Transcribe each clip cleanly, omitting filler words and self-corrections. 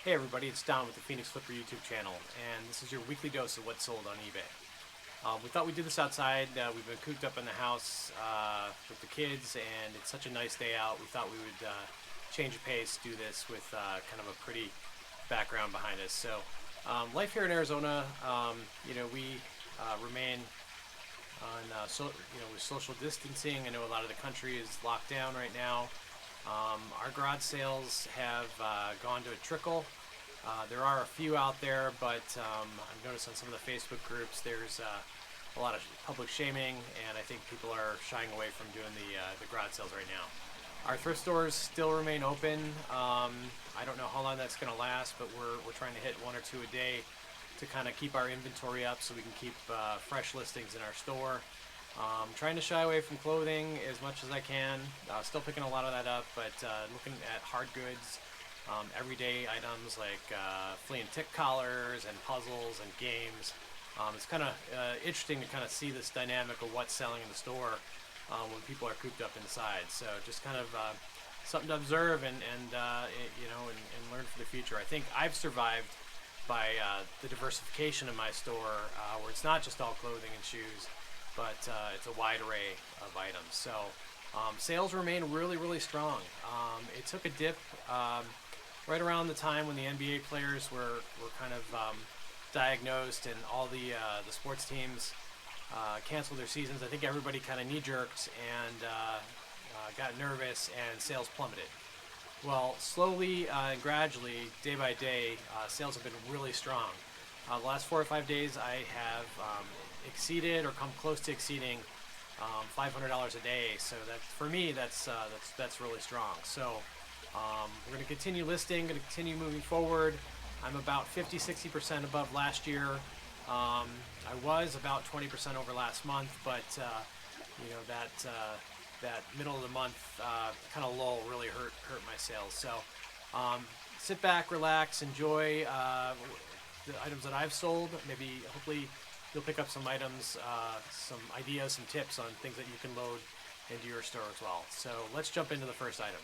Hey everybody, it's Don with the Phoenix Flipper YouTube channel, and this is your weekly dose of what's sold on eBay. We thought we'd do this outside. We've been cooped up in the house with the kids, and it's such a nice day out. We thought we would change of pace, do this with kind of a pretty background behind us. So, life here in Arizona, we remain on with social distancing. I know a lot of the country is locked down right now. Our garage sales have gone to a trickle. There are a few out there, but I've noticed on some of the Facebook groups there's a lot of public shaming, and I think people are shying away from doing the garage sales right now. Our thrift stores still remain open. I don't know how long that's going to last, but we're trying to hit one or two a day to kind of keep our inventory up so we can keep fresh listings in our store. Trying to shy away from clothing as much as I can. Still picking a lot of that up, but looking at hard goods, everyday items like flea and tick collars and puzzles and games. It's kind of interesting to kind of see this dynamic of what's selling in the store when people are cooped up inside. So just kind of something to observe and learn for the future. I think I've survived by the diversification in my store, where it's not just all clothing and shoes, but it's a wide array of items. So sales remain really, really strong. It took a dip right around the time when the NBA players were kind of diagnosed and all the sports teams canceled their seasons. I think everybody kind of knee-jerked and got nervous, and sales plummeted. Well, slowly and gradually, day by day, sales have been really strong. The last 4 or 5 days, I have exceeded or come close to exceeding $500 a day. So that, for me, that's really strong. So we're going to continue listing, going to continue moving forward. I'm about 50-60% above last year. I was about 20% over last month, but that middle of the month kind of lull really hurt my sales. So sit back, relax, enjoy the items that I've sold. Maybe, hopefully, you'll pick up some items, some ideas, some tips on things that you can load into your store as well. So let's jump into the first item.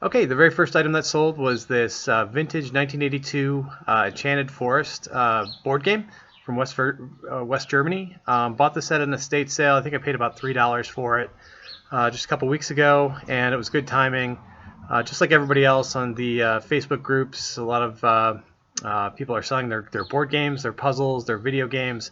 Okay, the very first item that sold was this vintage 1982 Enchanted Forest board game from West Germany. Bought this at an estate sale. I think I paid about $3 for it just a couple weeks ago, and it was good timing. Just like everybody else on the Facebook groups, a lot of people are selling their board games, their puzzles, their video games.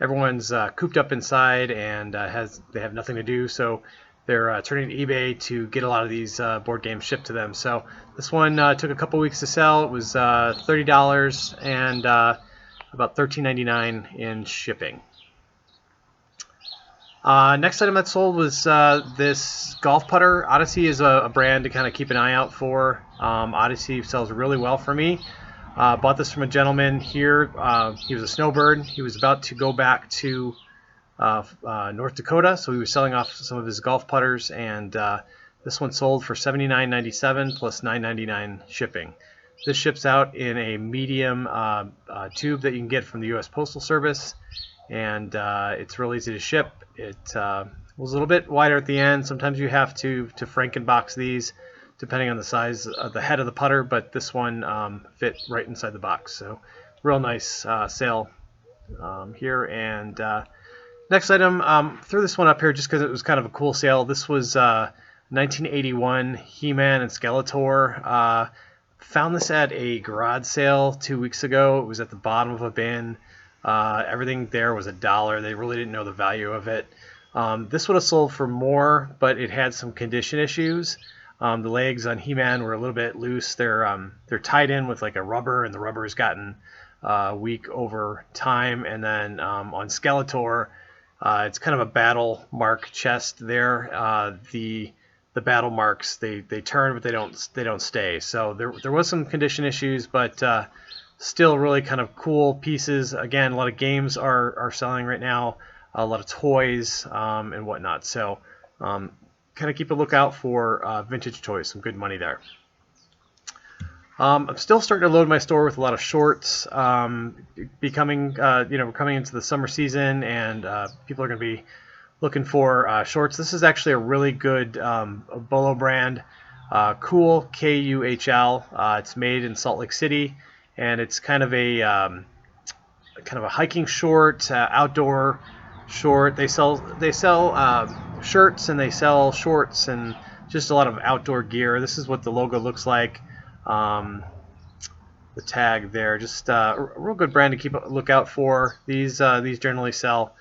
Everyone's cooped up inside and they have nothing to do, so they're turning to eBay to get a lot of these board games shipped to them. So this one took a couple weeks to sell. It was $30 and about $13.99 in shipping. Next item that sold was this golf putter. Odyssey is a brand to kind of keep an eye out for. Odyssey sells really well for me. Bought this from a gentleman here. He was a snowbird. He was about to go back to North Dakota, so he was selling off some of his golf putters, and this one sold for $79.97 plus $9.99 shipping. This ships out in a medium tube that you can get from the U.S. Postal Service, and it's real easy to ship. It was a little bit wider at the end. Sometimes you have to Frankenbox these depending on the size of the head of the putter, but this one fit right inside the box. So real nice sale here. And next item, threw this one up here just because it was kind of a cool sale. This was 1981 Heman and Skeletor. Found this at a garage sale 2 weeks ago. It was at the bottom of a bin. Everything there was $1. They really didn't know the value of it. This would have sold for more, but it had some condition issues. The legs on He-Man were a little bit loose. They're tied in with like a rubber, and the rubber has gotten weak over time. And then on Skeletor, it's kind of a battle mark chest there. The battle marks, they turn, but they don't stay. So there was some condition issues, but still really kind of cool pieces. Again, a lot of games are selling right now, a lot of toys and whatnot. So kind of keep a lookout for vintage toys, some good money there. I'm still starting to load my store with a lot of shorts. We're coming into the summer season, and people are going to be looking for shorts, this is actually a really good Polo brand. Cool, Kuhl. It's made in Salt Lake City, and it's kind of a hiking short, outdoor short. They sell shirts, and they sell shorts, and just a lot of outdoor gear. This is what the logo looks like. The tag there, just a real good brand to keep a lookout for. These generally sell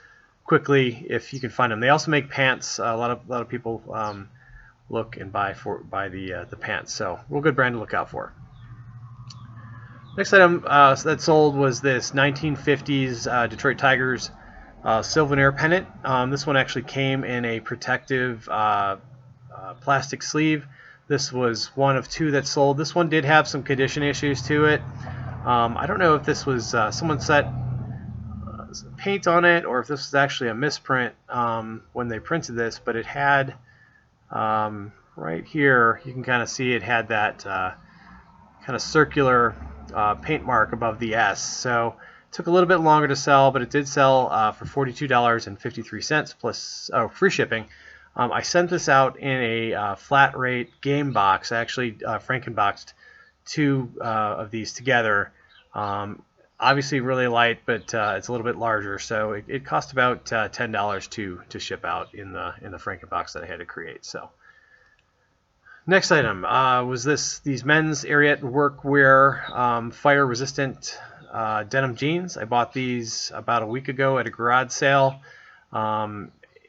quickly if you can find them. They also make pants. A lot of people look and buy the pants. So real good brand to look out for. Next item that sold was this 1950s Detroit Tigers Sylvan Air Pennant. This one actually came in a protective plastic sleeve. This was one of two that sold. This one did have some condition issues to it. I don't know if this was someone set paint on it, or if this was actually a misprint when they printed this, but it had right here, you can kind of see it had that kind of circular paint mark above the S. So it took a little bit longer to sell, but it did sell for $42.53 plus free shipping. I sent this out in a flat rate game box. I actually Frankenboxed two of these together. Obviously really light, but it's a little bit larger, so it cost about $10 to ship out in the Frankenbox that I had to create. So next item was these men's Ariat workwear fire resistant denim jeans. I bought these about a week ago at a garage sale.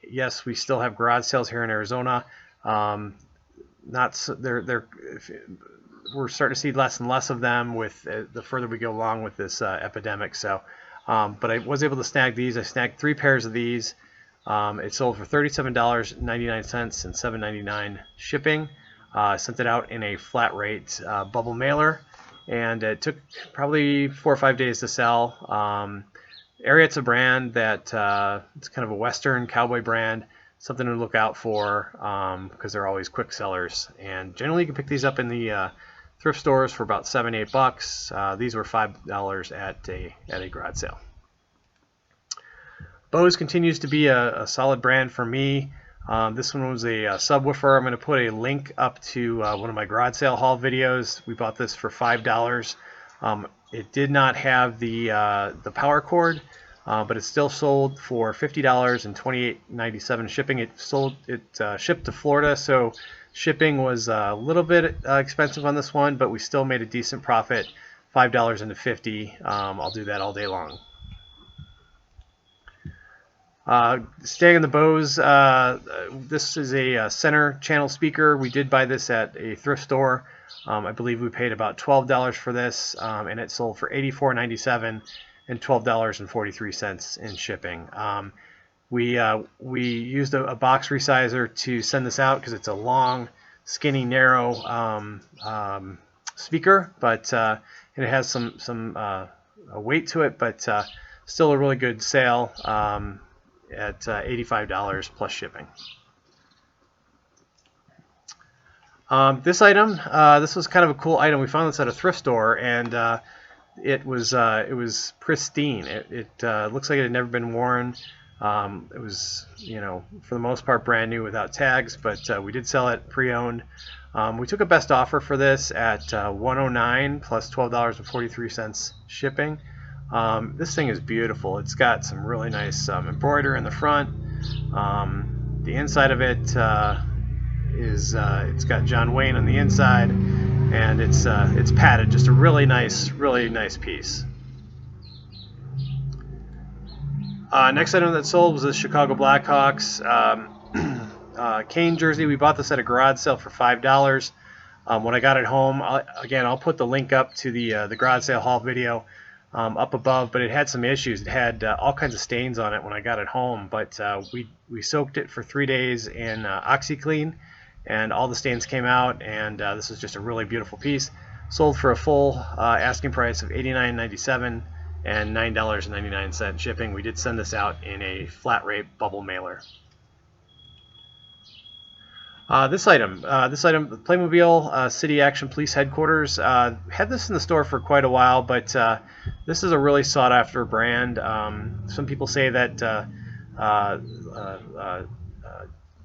Yes, we still have garage sales here in Arizona. We're starting to see less and less of them with the further we go along with this epidemic. So, but I was able to snag these. I snagged 3 pairs of these. It sold for $37.99 and $7.99 shipping. I sent it out in a flat rate bubble mailer, and it took probably 4 or 5 days to sell. Ariat's a brand that it's kind of a Western cowboy brand, something to look out for because they're always quick sellers. And generally, you can pick these up in the thrift stores for about $7-8. These were $5 at a garage sale. Bose continues to be a solid brand for me. This one was a subwoofer. I'm going to put a link up to one of my garage sale haul videos. We bought this for $5. It did not have the power cord, but it still sold for $50 and $28.97 shipping. It shipped to Florida, so shipping was a little bit expensive on this one, but we still made a decent profit, $5 into $50. I'll do that all day long. Staying in the Bose, this is a center channel speaker. We did buy this at a thrift store. I believe we paid about $12 for this, and it sold for $84.97 and $12.43 in shipping. We used a box resizer to send this out because it's a long, skinny, narrow speaker, but and it has some weight to it, but still a really good sale at $85 plus shipping. This item, this was kind of a cool item. We found this at a thrift store, and it was pristine. It looks like it had never been worn. It was, for the most part brand new without tags, but we did sell it pre-owned. We took a best offer for this at $109 plus $12.43 shipping. This thing is beautiful. It's got some really nice embroidery in the front. The inside of it it's got John Wayne on the inside, and it's padded. Just a really nice piece. Next item that sold was the Chicago Blackhawks cane jersey. We bought this at a garage sale for $5. When I got it home, I'll put the link up to the garage sale haul video up above, but it had some issues. It had all kinds of stains on it when I got it home, but we soaked it for 3 days in OxyClean, and all the stains came out, and this is just a really beautiful piece. Sold for a full asking price of $89.97 and $9.99 shipping. We did send this out in a flat rate bubble mailer. This item, Playmobil City Action Police Headquarters, had this in the store for quite a while, but this is a really sought after brand. Some people say that uh, uh, uh,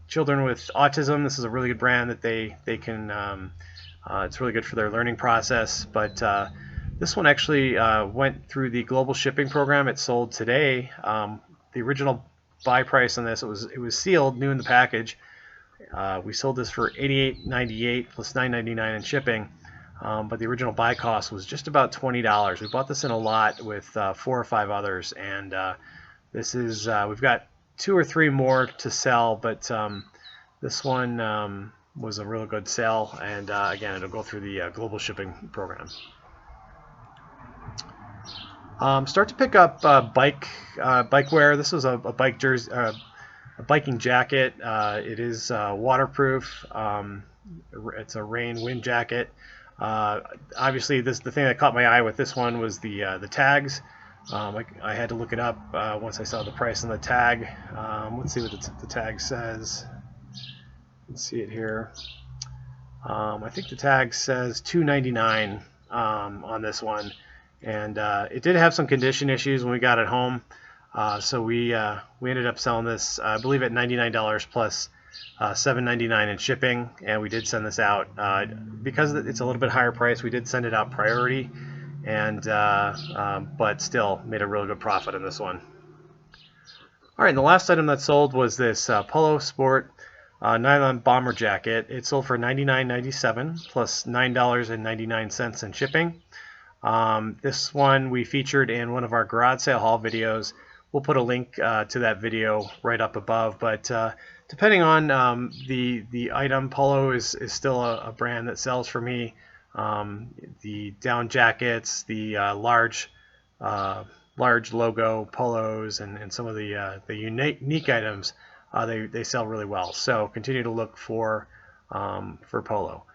children with autism. This is a really good brand that they can. It's really good for their learning process. But this one actually went through the global shipping program. It sold today. The original buy price on this, it was sealed, new in the package. We sold this for $88.98 plus $9.99 in shipping. But the original buy cost was just about $20. We bought this in a lot with 4 or 5 others, and this is we've got 2 or 3 more to sell, but this one was a real good sale, and again, it'll go through the global shipping program. Start to pick up bike wear. This was a bike jersey, a biking jacket. It is waterproof. It's a wind jacket. Obviously, the thing that caught my eye with this one was the tags. I had to look it up once I saw the price on the tag. Let's see what the tag says. Let's see it here. I think the tag says $2.99 on this one, and it did have some condition issues when we got it home. So we ended up selling this, I believe, at $99 plus $7.99 in shipping, and we did send this out because it's a little bit higher price. We did send it out priority, and but still made a really good profit on this one. All right, and the last item that sold was this Polo Sport nylon bomber jacket. It sold for $99.97 plus $9.99 in shipping. This one we featured in one of our garage sale haul videos. We'll put a link to that video right up above, but depending on the item, Polo is still a brand that sells for me. The down jackets, the large logo polos, and some of the unique items, they sell really well. So continue to look for Polo.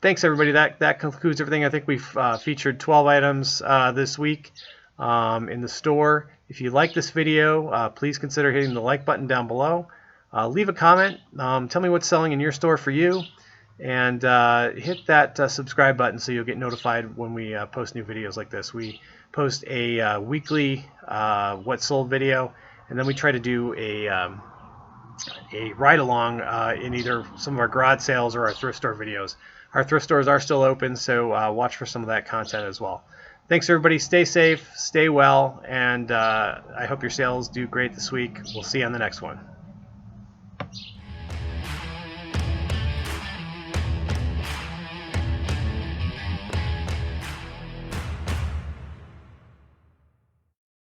Thanks everybody. That concludes everything. I think we've featured 12 items this week in the store. If you like this video, please consider hitting the like button down below. Leave a comment. Tell me what's selling in your store for you, and hit that subscribe button so you'll get notified when we post new videos like this. We post a weekly what sold video, and then we try to do a ride along in either some of our garage sales or our thrift store videos. Our thrift stores are still open, so watch for some of that content as well. Thanks everybody. Stay safe, stay well, and I hope your sales do great this week. We'll see you on the next one.